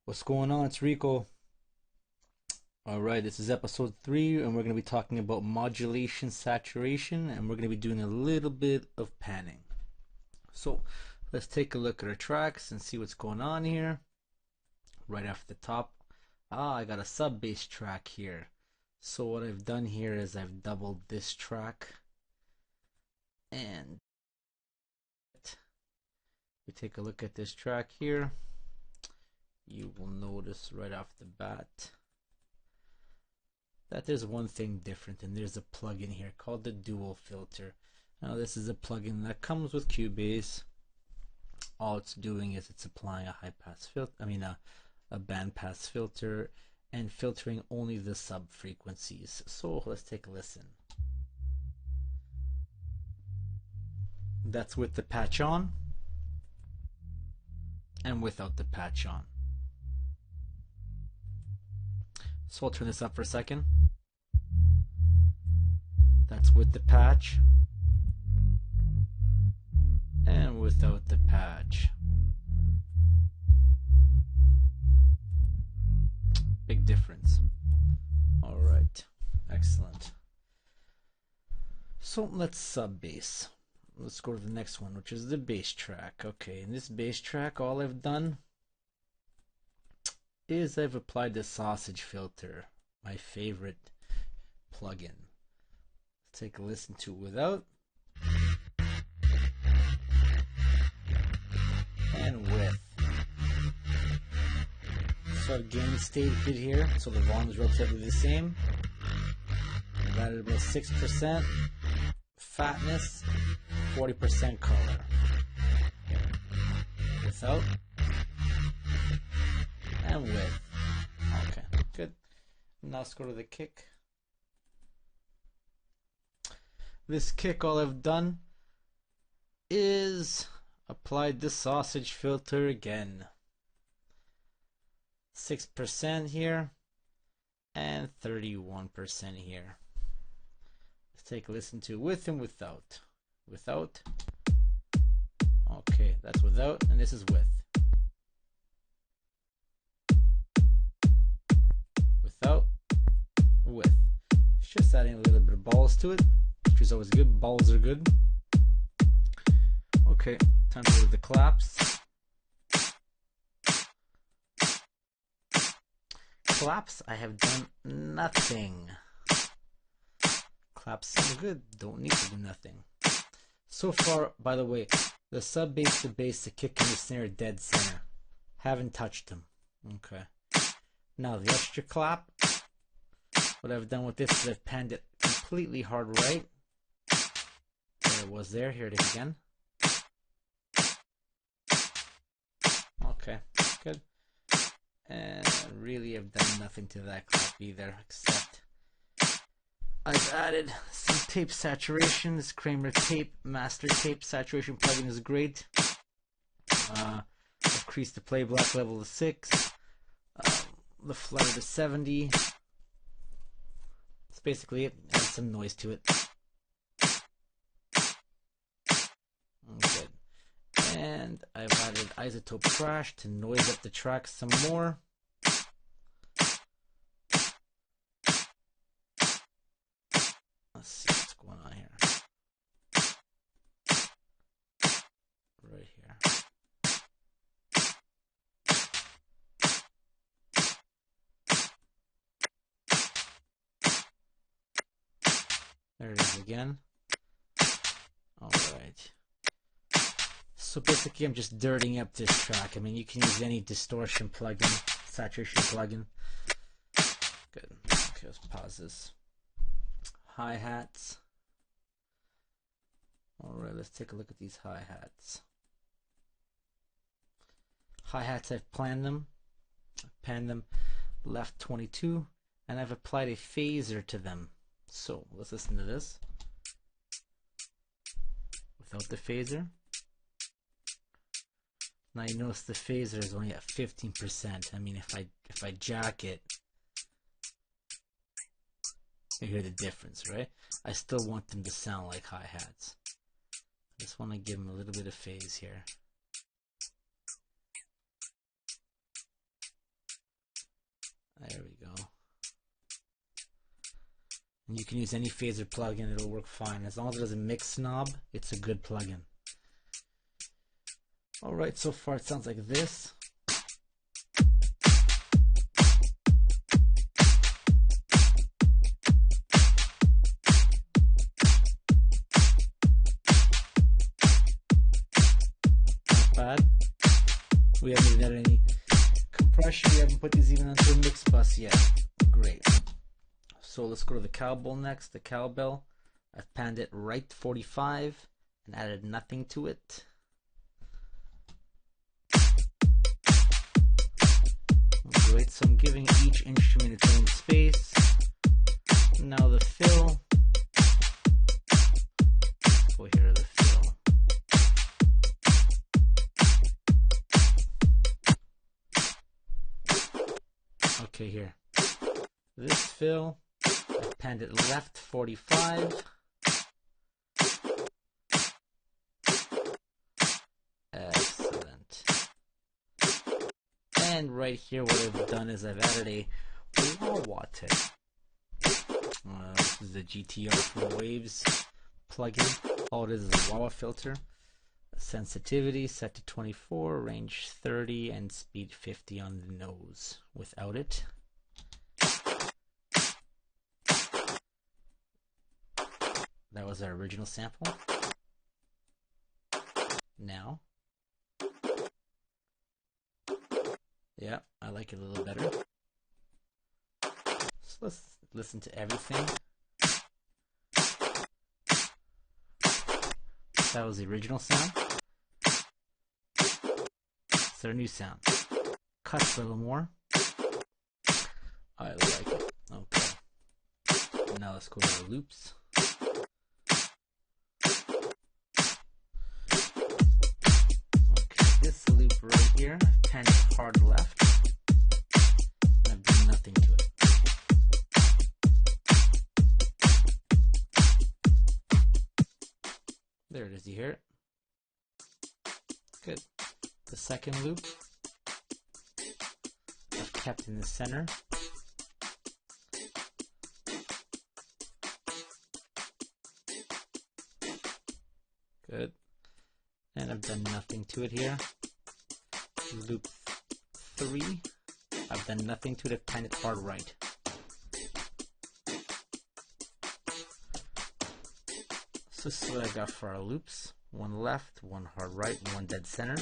What's going on? It's Rico. Alright, this is episode 3, and we're going to be talking about modulation saturation, and we're going to be doing a little bit of panning. So, let's take a look at our tracks and see what's going on here. Right off the top, I got a sub bass track here. So what I've done here is I've doubled this track, and we take a look at this track here. You will notice right off the bat that there's one thing different, and there's a plugin here called the dual filter. Now this is a plugin that comes with Cubase. All it's doing is it's applying a high pass filter, a band pass filter, and filtering only the sub frequencies. So let's take a listen. That's with the patch on and without the patch on. So I'll turn this up for a second. That's with the patch and without the patch. Big difference. Alright, excellent. So let's sub bass. Let's go to the next one, which is the bass track. Okay, in this bass track, all I've done is I've applied the sausage filter, my favorite plugin. Let's take a listen to it without and with. So I've gain stayed good here, so the volume is relatively the same. I've added about 6% fatness, 40% color. Without and with. Okay, good. Now let's go to the kick. This kick, all I've done is applied the sausage filter again. 6% here and 31% here. Let's take a listen to with and without. Without. Okay, that's without, and this is with. Without, with. It's just adding a little bit of balls to it, which is always good. Balls are good. Okay, time to do the claps. Claps, I have done nothing. Claps sound good, don't need to do nothing. So far, by the way, the sub bass, the bass, the kick, and the snare are dead center. Haven't touched them. Okay. Now the extra clap, what I've done with this is I've panned it completely hard right. There it was there, here it is again. Okay, good. And really I've done nothing to that clap either, except I've added some tape saturation. This Kramer tape, master tape saturation plugin is great. I've increased the play black level to 6. The flutter to 70. That's basically it. Add some noise to it. Good. And I've added isotope crash to noise up the track some more. Let's see what's going on here. Right here. There it is again. Alright. So basically I'm just dirtying up this track. I mean, you can use any distortion plugin, saturation plugin. Good. Okay, let's pause this. Hi-hats. Alright, let's take a look at these hi-hats. Hi-hats, I've planned them. I've panned them left 22, and I've applied a phaser to them. So let's listen to this. Without the phaser. Now you notice the phaser is only at 15%. I mean, if I jack it, you hear the difference, right? I still want them to sound like hi-hats. I just want to give them a little bit of phase here. There we go. And you can use any phaser plugin, it'll work fine. As long as it doesn't mix knob, it's a good plugin. Alright, so far it sounds like this. Not bad. We haven't even added any compression, we haven't put these even onto a mix bus yet. Great. So let's go to the cowbell next. The cowbell, I've panned it right 45 and added nothing to it. Great, so I'm giving each instrument its own space. Now the fill. Let's go here to the fill. Okay, here. This fill, I panned it left 45. Excellent. And right here, what I've done is I've added a wah-wah tip. This is the GTR for Waves plugin. All it is a wah-wah filter. Sensitivity set to 24, range 30, and speed 50 on the nose. Without it, that was our original sample. Now, yeah, I like it a little better. So let's listen to everything. That was the original sound. It's our new sound. Cuts a little more. I like it. Okay. Now let's go to the loops. Okay, this loop right here, kind of hard left. I've done nothing to it. There it is, you hear it? Good. The second loop, I've kept in the center. Good. And I've done nothing to it here. Loop 3, I've done nothing to it, I've panned it hard right. So this is what I got for our loops. One left, one hard right, and one dead center.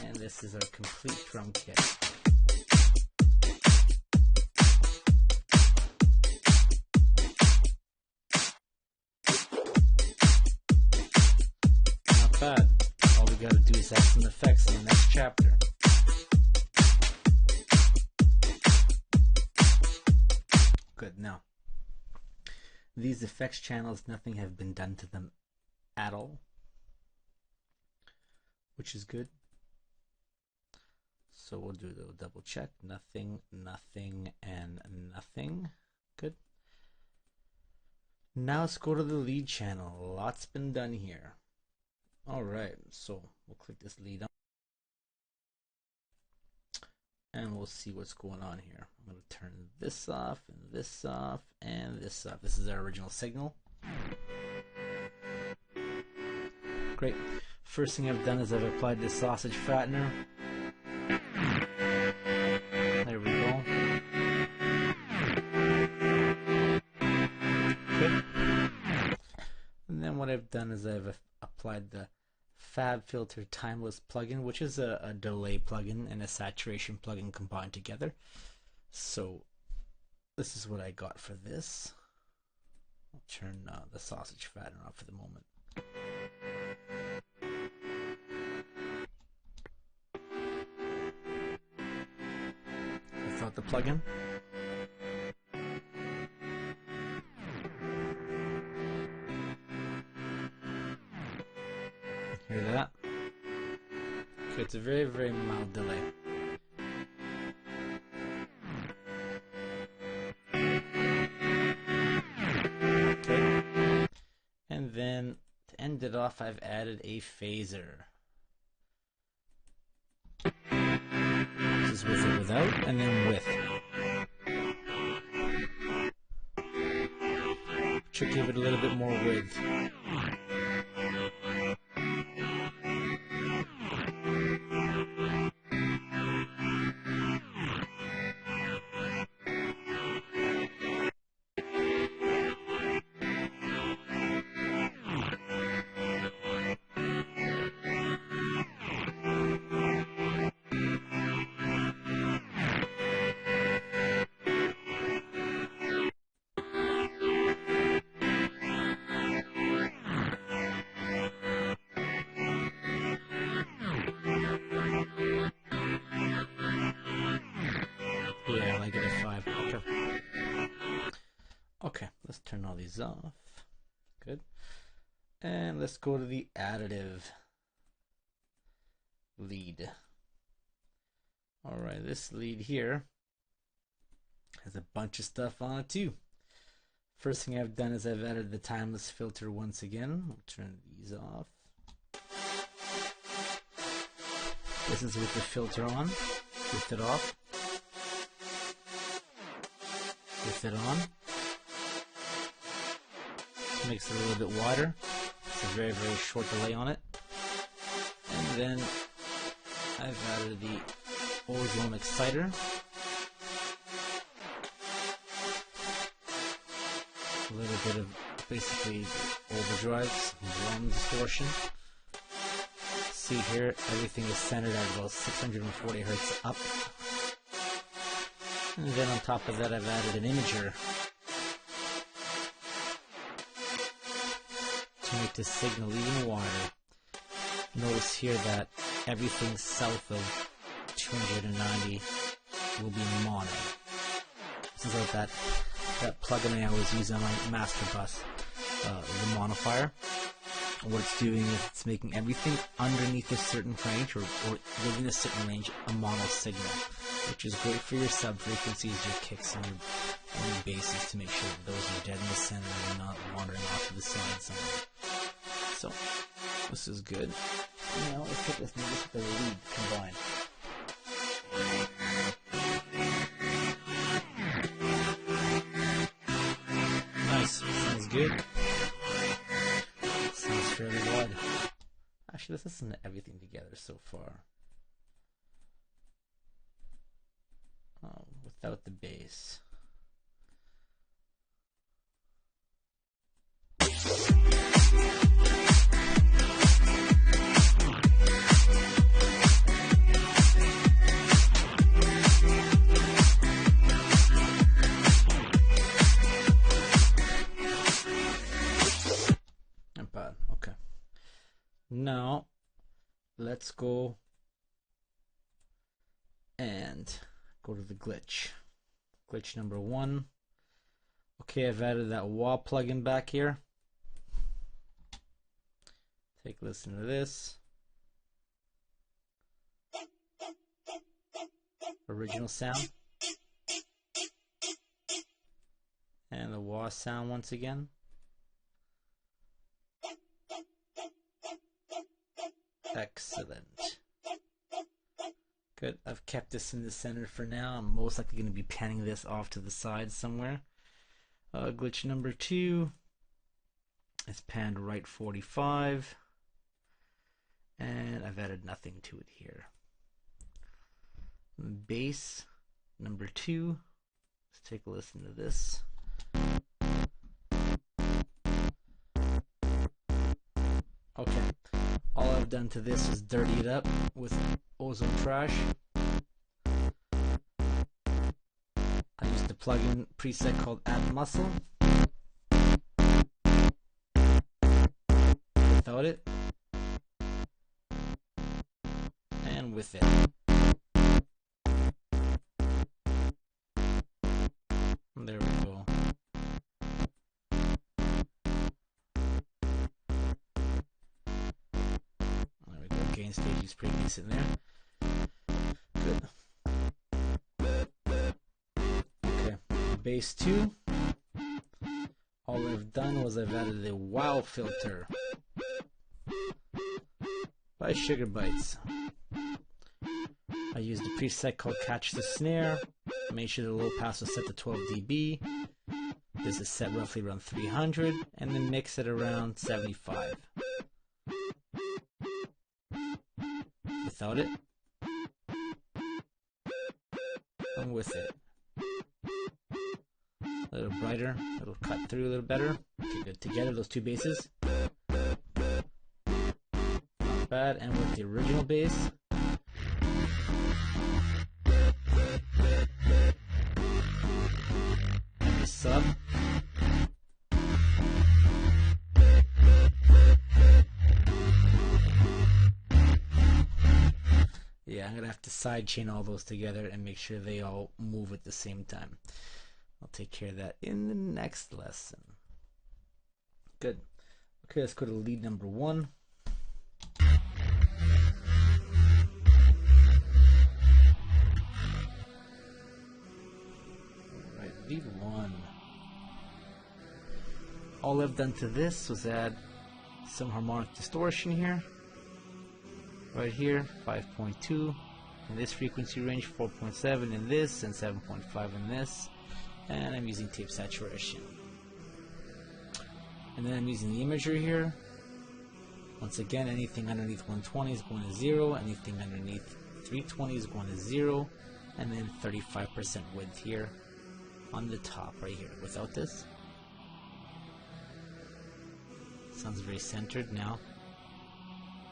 And this is our complete drum kit. Not bad. All we gotta do is add some effects in the next chapter. Good. Now, these effects channels, nothing have been done to them at all, which is good. So we'll do the double check. Nothing, nothing, and nothing. Good. Now let's go to the lead channel. Lots been done here. All right, so we'll click this lead on, and we'll see what's going on here. I'm going to turn this off, and this off, and this off. This is our original signal. Great. First thing I've done is I've applied this sausage fattener. There we go. Good. And then what I've done is I've applied the FabFilter Timeless plugin, which is a delay plugin and a saturation plugin combined together. So this is what I got for this. I'll turn the sausage fattener off for the moment. That's not the plugin. Hear that? Okay, it's a very, very mild delay. Okay. And then to end it off, I've added a phaser. is with or without, and then with. Should give it a little bit more width. Yeah, I like it at 5. Okay. Okay, let's turn all these off. Good. And let's go to the additive lead. Alright, this lead here has a bunch of stuff on it too. First thing I've done is I've added the timeless filter once again. We'll turn these off. This is with the filter on, with it off. With it on. This makes it a little bit wider. It's a very, very short delay on it. And then I've added the ozone exciter. A little bit of basically overdrive, drum distortion. See here, everything is centered at about 640 Hertz up. And then on top of that, I've added an imager to make the signal even wider. Notice here that everything south of 290 will be mono. This is like that plugin I always use on my master bus, the monifier. What it's doing is it's making everything underneath a certain range or within a certain range a mono signal, which is great for your sub frequencies, your kicks, and your basses to make sure that those are dead in the center and not wandering off to the side somewhere. So this is good. Now let's take this and look at the lead combined. Nice, sounds good. Sounds fairly wide. Actually, let's listen to everything together so far. Without the bass. Not bad. Okay. Now, let's go and go to the glitch. Glitch number 1. Okay, I've added that wah plugin back here. Take a listen to this. Original sound. And the wah sound once again. Excellent. Good. I've kept this in the center for now. I'm most likely going to be panning this off to the side somewhere. Glitch number 2 is panned right 45. And I've added nothing to it here. Bass number 2. Let's take a listen to this. Okay. All I've done to this is dirty it up with ozone trash. I used a plugin preset called Add Muscle. Without it. And with it. There we go. Gain stage is pretty decent there. Good. Okay, bass 2. All I've done was I've added a wow filter by Sugar Bites. I used a preset called Catch the Snare. Make sure the low pass was set to 12 dB. This is set roughly around 300, and then mix it around 75. Without it, and with it. A little brighter, it'll cut through a little better. Okay, good. Together, those two basses. Not bad. And with the original bass. And the sub. Yeah, I'm going to have to sidechain all those together and make sure they all move at the same time. I'll take care of that in the next lesson. Good. Okay, let's go to lead number 1. Alright, lead 1. All I've done to this was add some harmonic distortion here. Right here, 5.2. In this frequency range, 4.7 in this, and 7.5 in this. And I'm using tape saturation. And then I'm using the imager here. Once again, anything underneath 120 is going to 0, anything underneath 320 is going to 0, and then 35% width here on the top right here. Without this, sounds very centered now.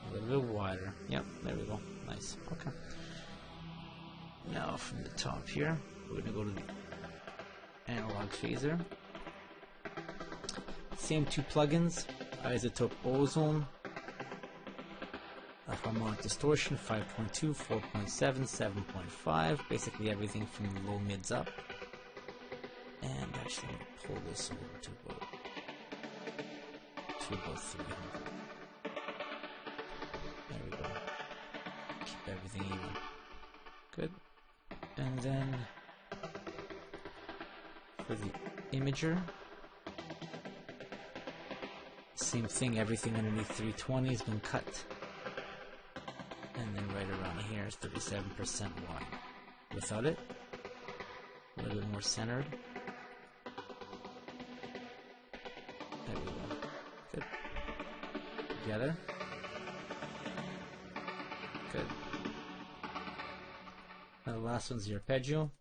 A little bit wider. Yep, there we go. Nice. Okay. Now from the top here, we're going to go to the analog phaser. Same two plugins, Isotope Ozone, a harmonic distortion, 5.2, 4.7, 7.5, basically everything from the low mids up. And actually, I'm going to pull this over to about 300. There we go. Keep everything even. Good. And then for the imager, same thing, everything underneath 320 has been cut. And then right around here is 37% wide. Without it, a little bit more centered. There we go. Good. Together. Good. Now the last one's the arpeggio.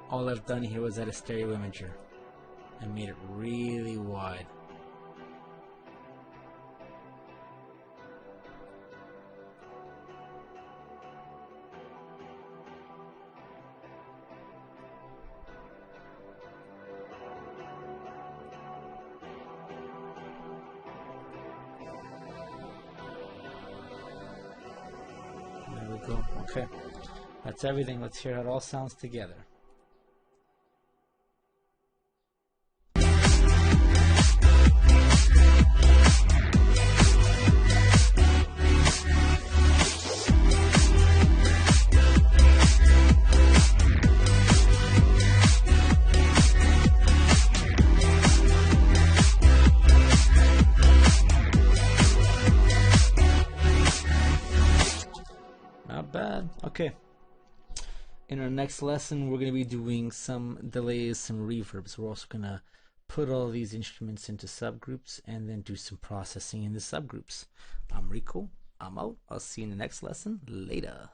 All I've done here was add a stereo imager and made it really wide. There we go. Okay, that's everything. Let's hear how it all sounds together. Not bad. Okay. In our next lesson, we're going to be doing some delays, some reverbs. We're also going to put all these instruments into subgroups and then do some processing in the subgroups. I'm Rico. I'm out. I'll see you in the next lesson. Later.